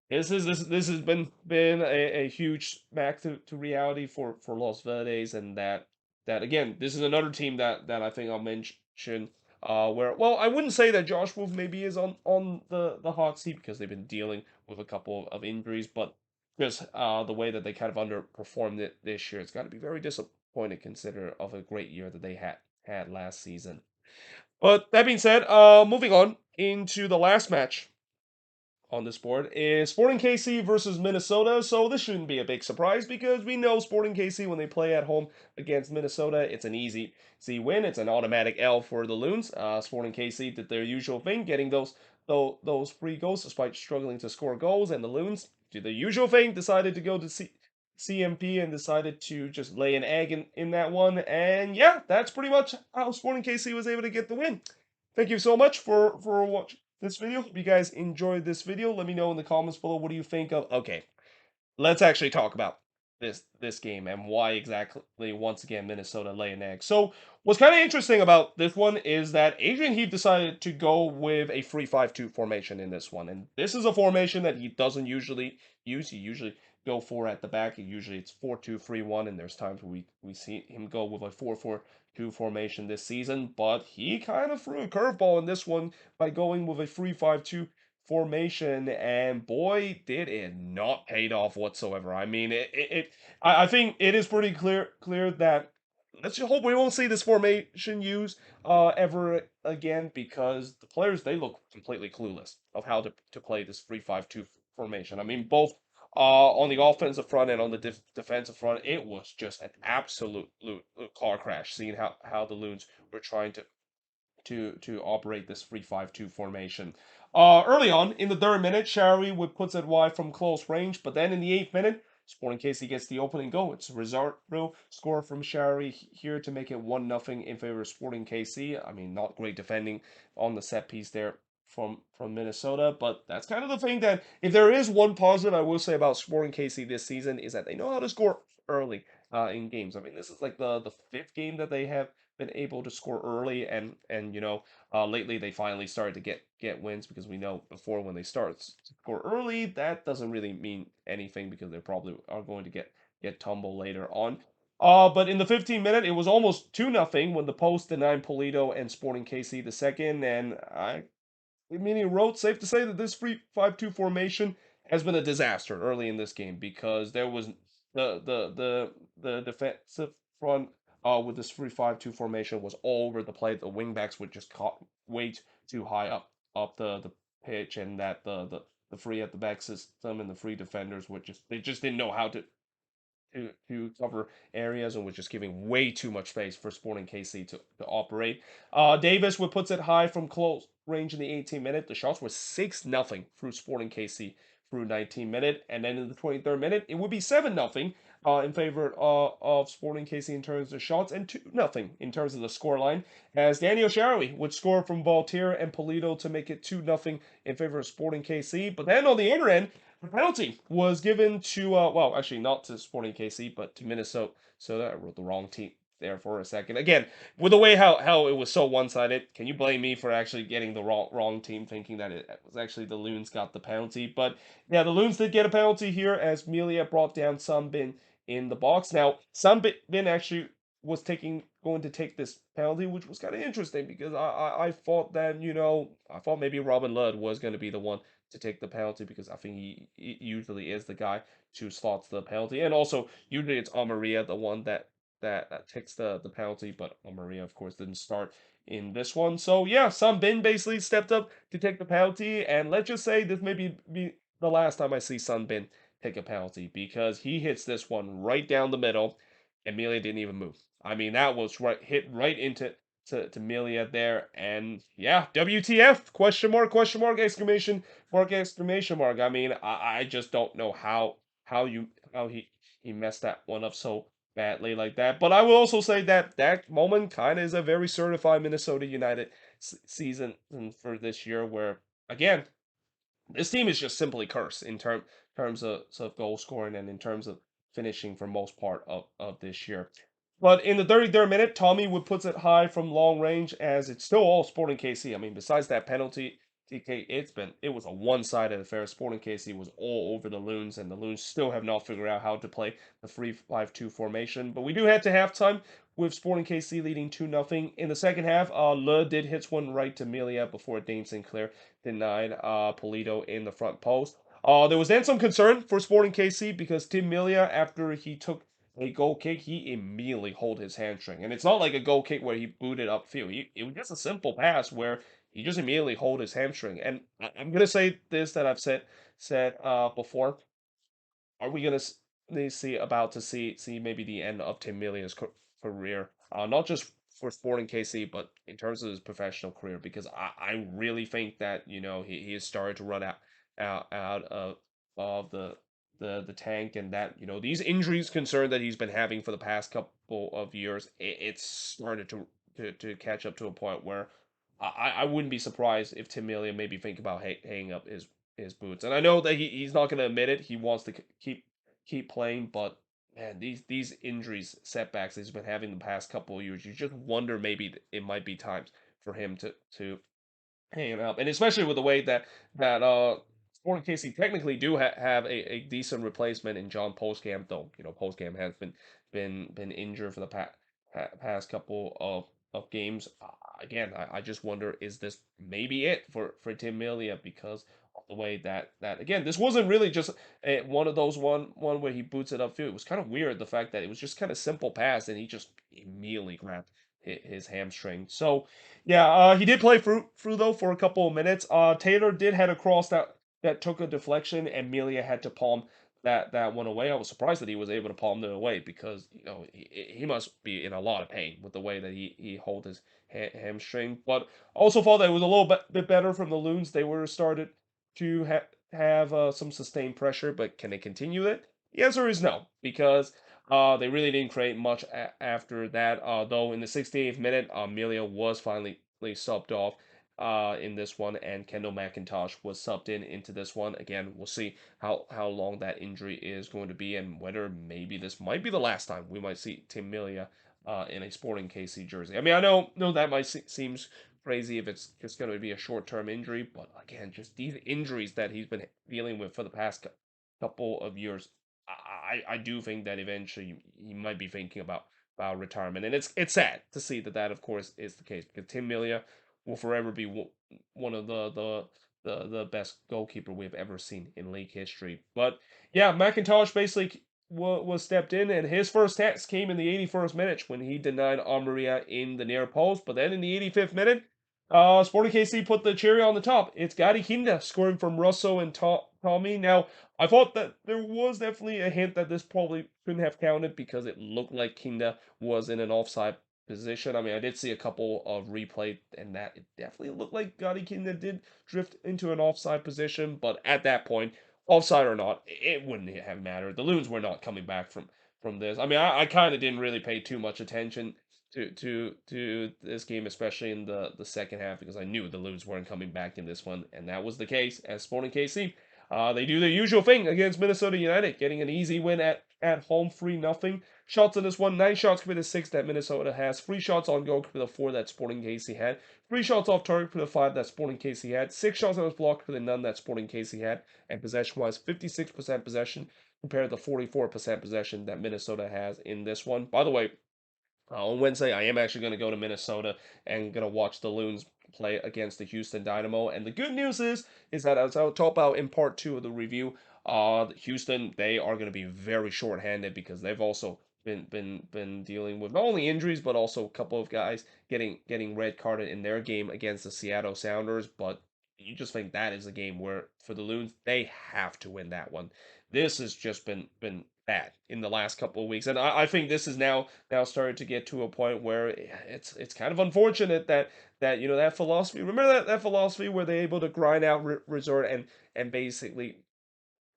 this has been a huge smack to reality for Los Verdes, and that again, this is another team that I think I'll mention. Where, well, I wouldn't say that Josh Wolf maybe is on the hot seat, because they've been dealing with a couple of injuries, but just the way that they kind of underperformed it this year. It's got to be very disappointing consider of a great year that they had last season. But that being said, moving on into the last match on this board is Sporting KC versus Minnesota. So this shouldn't be a big surprise because we know Sporting KC when they play at home against Minnesota, it's an easy win. It's an automatic L for the Loons. Sporting KC did their usual thing, getting those free goals despite struggling to score goals, and the Loons did the usual thing, decided to go to CMP and decided to just lay an egg in that one. And yeah, that's pretty much how Sporting KC was able to get the win. Thank you so much for watching this video. Hope you guys enjoyed this video. Let me know in the comments below what do you think of. Okay, let's actually talk about this game and why exactly once again Minnesota lay an egg. So what's kind of interesting about this one is that Adrian Heath decided to go with a 3-5-2 formation in this one, and this is a formation that he doesn't usually use. He usually go for at the back. Usually it's 4-2-3-1, and there's times where we see him go with a 4-4-2 formation this season, but he kind of threw a curveball in this one by going with a 3-5-2 formation, and boy, did it not paid off whatsoever. I mean, I think it is pretty clear that let's just hope we won't see this formation used ever again because the players they look completely clueless of how to play this 3-5-2 formation. I mean, both on the offensive front and on the defensive front, it was just an absolute car crash. Seeing how the Loons were trying to operate this 3-5-2 formation. Early on in the third minute, Shari would puts it wide from close range, but then in the 8th minute, Sporting KC gets the opening goal. It's Rosario score from Shari here to make it 1-0 in favor of Sporting KC. I mean, not great defending on the set piece there from Minnesota, but that's kind of the thing that if there is one positive I will say about Sporting KC this season is that they know how to score early in games. I mean, this is like the fifth game that they have been able to score early, and lately they finally started to get wins because we know before when they start to score early, that doesn't really mean anything because they probably are going to get tumble later on. But in the 15th minute, it was almost 2-0 when the post denied Polito and Sporting KC the second, and meaning wrote safe to say that this 3-5-2 formation has been a disaster early in this game because there was the defensive front with this 3-5-2 formation was all over the play. The wingbacks would just caught way too high up the pitch, and that the free at the back system and the free defenders would just didn't know how to cover areas and was just giving way too much space for Sporting KC to operate. Davis would puts it high from close range in the 18th minute. The shots were 6-0 through Sporting KC through 19th minute, and then in the 23rd minute it would be 7-0 in favor of Sporting KC in terms of shots and 2-0 in terms of the scoreline as Daniel Sharawi would score from Valtier and Polito to make it 2-0 in favor of Sporting KC. But then on the other end, the penalty was given to, well, actually not to Sporting KC, but to Minnesota. So I wrote the wrong team there for a second. Again, with the way how it was so one-sided, can you blame me for actually getting the wrong team, thinking that it was actually the Loons got the penalty? But yeah, the Loons did get a penalty here as Melia brought down Sunbin in the box. Now, Sunbin actually was going to take this penalty, which was kind of interesting because I thought that, I thought maybe Robin Ludd was going to be the one to take the penalty because I think he usually is the guy to slots the penalty, and also usually it's Amaria the one that takes the penalty, but Amaria of course didn't start in this one. So yeah, Sam Bin basically stepped up to take the penalty, and let's just say this may be the last time I see Sun Bin take a penalty because he hits this one right down the middle. Amelia didn't even move. I mean, that was hit right into to Melia there, and yeah, WTF? Question mark, exclamation mark. I mean, I just don't know how he messed that one up so badly like that. But I will also say that that moment kind of is a very certified Minnesota United season for this year, where again this team is just simply cursed in terms of goal scoring and in terms of finishing for most part of this year. But in the 33rd minute, Tommy would puts it high from long range as it's still all Sporting KC. I mean, besides that penalty, TK, it was a one-sided affair. Sporting KC was all over the Loons, and the Loons still have not figured out how to play the 3-5-2 formation. But we do head to halftime with Sporting KC leading 2-0. In the second half, Le did hits one right to Melia before Dane Sinclair denied Polito in the front post. There was then some concern for Sporting KC because Tim Melia, after he took a goal kick, he immediately hold his hamstring. And it's not like a goal kick where he booted upfield. It was just a simple pass where he just immediately hold his hamstring. And I'm gonna say this that I've said before. Are we gonna see about to see maybe the end of Tim Millia's career? Not just for Sporting KC, but in terms of his professional career, because I really think that he has started to run out of the tank, and that these injuries concern that he's been having for the past couple of years, it's started to catch up to a point where I wouldn't be surprised if Tim Melia maybe think about hanging up his boots. And I know that he's not going to admit it. He wants to keep playing, but man, these injuries, setbacks he's been having the past couple of years, you just wonder maybe it might be times for him to hang up. And especially with the way that Sporting KC technically do have a decent replacement in John Postcam, though Postcam has been injured for the past couple of games. Again, I just wonder, is this maybe it for Tim Melia, because of the way that again, this wasn't really just one of those one where he boots it upfield. It was kind of weird, the fact that it was just kind of simple pass and he just immediately grabbed his hamstring. So yeah, he did play through though for a couple of minutes. Taylor did head across that took a deflection, and Melia had to palm that one away. I was surprised that he was able to palm it away, because he must be in a lot of pain with the way that he hold his hamstring. But also thought that it was a little bit better from the Loons. They were started to have some sustained pressure, but can they continue it? The answer is no, because they really didn't create much after that. Though in the 68th minute, Melia was finally subbed off in this one, and Kendall McIntosh was subbed into this one. Again, we'll see how long that injury is going to be, and whether maybe this might be the last time we might see Tim Melia in a Sporting KC jersey. I mean, I know that might seems crazy if it's just going to be a short-term injury, but again, just these injuries that he's been dealing with for the past couple of years, I do think that eventually he might be thinking about retirement, and it's sad to see that of course is the case, because Tim Melia will forever be one of the best goalkeeper we've ever seen in league history. But yeah, McIntosh basically was stepped in, and his first task came in the 81st minute when he denied Amaria in the near post. But then in the 85th minute, Sporting KC put the cherry on the top. It's Gadi Kinda scoring from Russo and Tommy. Now, I thought that there was definitely a hint that this probably couldn't have counted, because it looked like Kinda was in an offside position. I mean, I did see a couple of replay, and that it definitely looked like Gadi Kinda did drift into an offside position. But at that point, offside or not, it wouldn't have mattered. The Loons were not coming back from this. I mean, I kind of didn't really pay too much attention to this game, especially in the second half, because I knew the Loons weren't coming back in this one, and that was the case as Sporting KC. They do the usual thing against Minnesota United, getting an easy win at home, 3-0. Shots in this one, 9 shots compared to 6 that Minnesota has, 3 shots on goal compared to 4 that Sporting KC had, 3 shots off target compared to 5 that Sporting KC had, 6 shots that was blocked compared to none that Sporting KC had, and possession-wise, 56% possession compared to 44% possession that Minnesota has in this one. By the way, on Wednesday, I am actually going to go to Minnesota and going to watch the Loons play against the Houston Dynamo. And the good news is that, as I'll talk about in part 2 of the review, Houston, they are going to be very short-handed, because they've also been dealing with not only injuries, but also a couple of guys getting red carded in their game against the Seattle Sounders. But you just think that is a game where, for the Loons, they have to win that one. This has just been bad in the last couple of weeks, and I think this is now started to get to a point where it's kind of unfortunate that that philosophy. Remember that philosophy where they're able to grind out resort and basically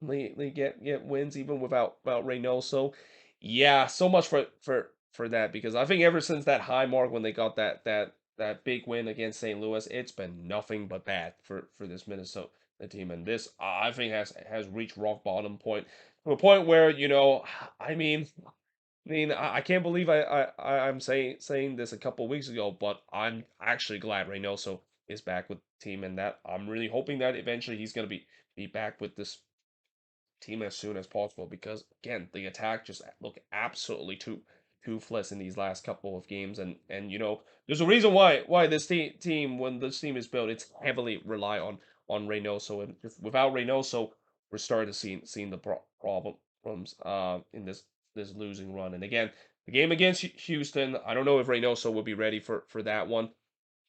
get wins even without Reynoso. Yeah, so much for that, because I think ever since that high mark when they got that big win against St. Louis, it's been nothing but bad for this Minnesota team, and this I think has reached rock bottom point, to a point where I mean. I can't believe I'm saying this a couple weeks ago, but I'm actually glad Reynoso is back with the team, and that I'm really hoping that eventually he's going to be back with this team as soon as possible, because again, the attack just look absolutely toothless in these last couple of games, and there's a reason why this team, when this team is built, it's heavily rely on Reynoso, and without Reynoso, we're starting to seeing the problems in this losing run. And again, the game against Houston, I don't know if Reynoso will be ready for that one.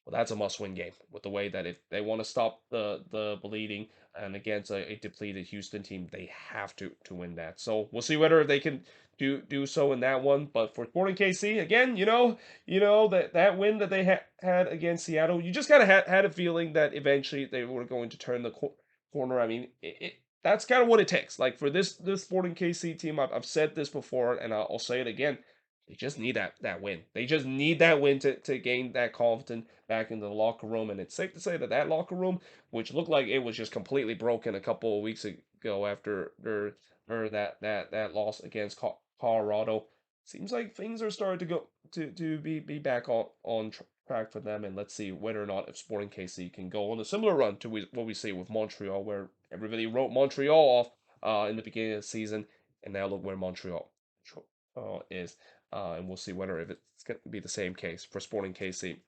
Well, that's a must-win game with the way that if they want to stop the bleeding and against a depleted Houston team, they have to win that. So we'll see whether they can do so in that one. But for Sporting KC, again, that win that they had against Seattle, you just kind of had a feeling that eventually they were going to turn the corner. I mean, that's kind of what it takes. Like for this Sporting KC team, I've said this before, and I'll say it again. They just need that win. They just need that win to gain that confidence back into the locker room. And it's safe to say that that locker room, which looked like it was just completely broken a couple of weeks ago after that loss against Colorado, seems like things are starting to go to be back on track for them. And let's see whether or not if Sporting KC can go on a similar run to what we see with Montreal, where everybody wrote Montreal off in the beginning of the season, and now look where Montreal is. And we'll see whether if it's going to be the same case for Sporting KC.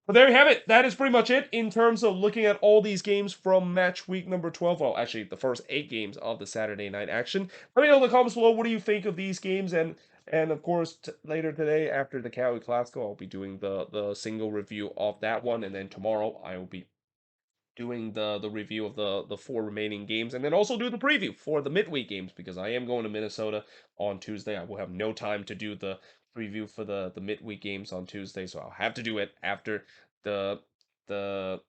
But there you have it. That is pretty much it in terms of looking at all these games from match week number 12. Well, actually, the first 8 games of the Saturday night action. Let me know in the comments below, what do you think of these games? And of course, later today, after the Cali Clasico, I'll be doing the single review of that one. And then tomorrow, I will be doing the review of the 4 remaining games, and then also do the preview for the midweek games, because I am going to Minnesota on Tuesday. I will have no time to do the preview for the midweek games on Tuesday, so I'll have to do it after the the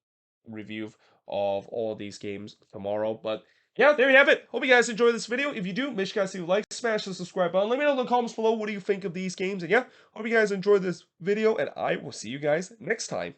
review of all these games tomorrow. But yeah, there you have it. Hope you guys enjoy this video. If you do, make sure you guys see like, smash the subscribe button. Let me know in the comments below, what do you think of these games? And yeah, hope you guys enjoyed this video, and I will see you guys next time.